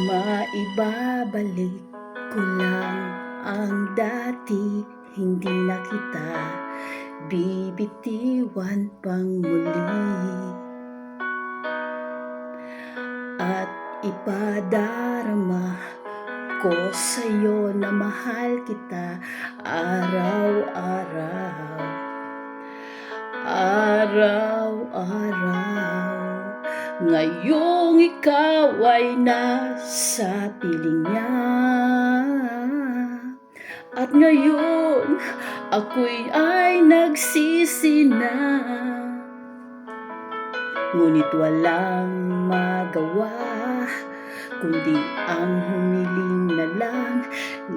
Maibabalik ko lang ang dati, hindi na kita bibitiwan pang muli. At ipadarama ko sa'yo na mahal kita araw-araw, araw-araw. Ngayong ikaw ay nasa piling niya, at ngayon ako'y nagsisi na. Ngunit walang magawa kundi ang humiling na lang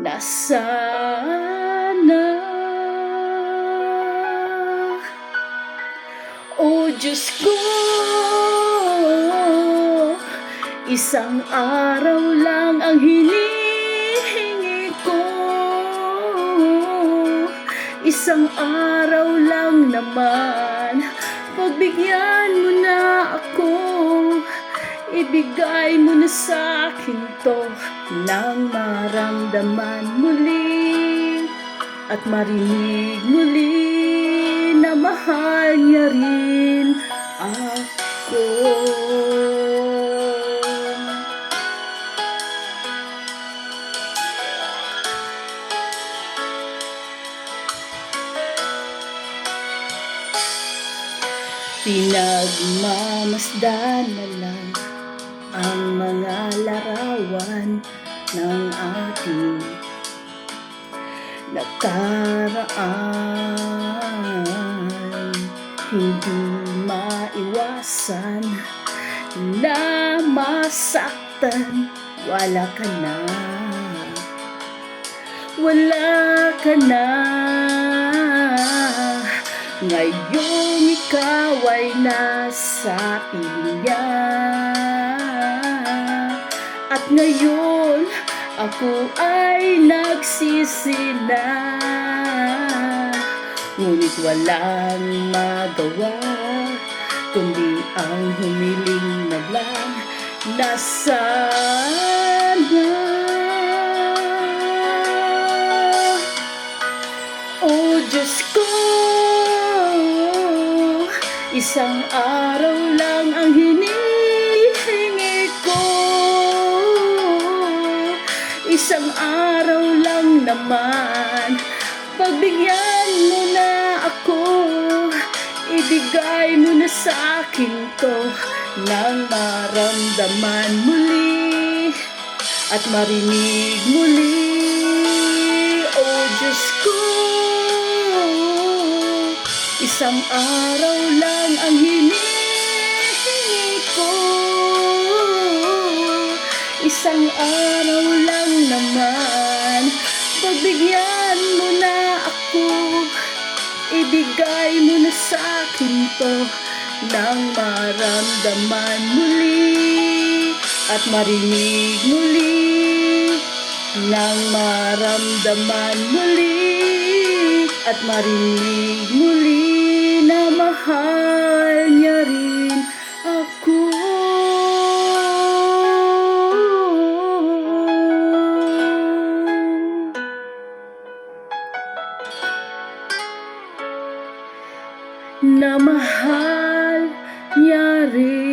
na sana. O Diyos ko, isang araw lang ang hinihingi ko. Isang araw lang naman, pagbigyan mo na ako. Ibigay mo na sa'kin to nang maramdaman muli at marinig muli na mahal niya rin ako. Pinagmamasdan na lang ang mga larawan ng ating nakaraan. Hindi maiwasan na masaktan. Wala ka na, wala ka na. Ngayong ikaw ay nasa piling niya, at ngayon ako ay nagsisi na. Ngunit walang magawa kundi ang humiling na lang na sana. O Diyos ko, isang araw lang ang hinihingi ko. Isang araw lang naman, pagbigyan mo na ako. Ibigay mo na sa'kin to nang maramdaman muli at marinig muli. O Diyos ko, isang araw lang ang hinihingi ko. Isang araw lang naman, pagbigyan mo na ako. Ibigay mo na sa'kin to nang maramdaman muli at marinig muli. Nang maramdaman muli at marinig muli na mahal niya rin ako. Na mahal niya rin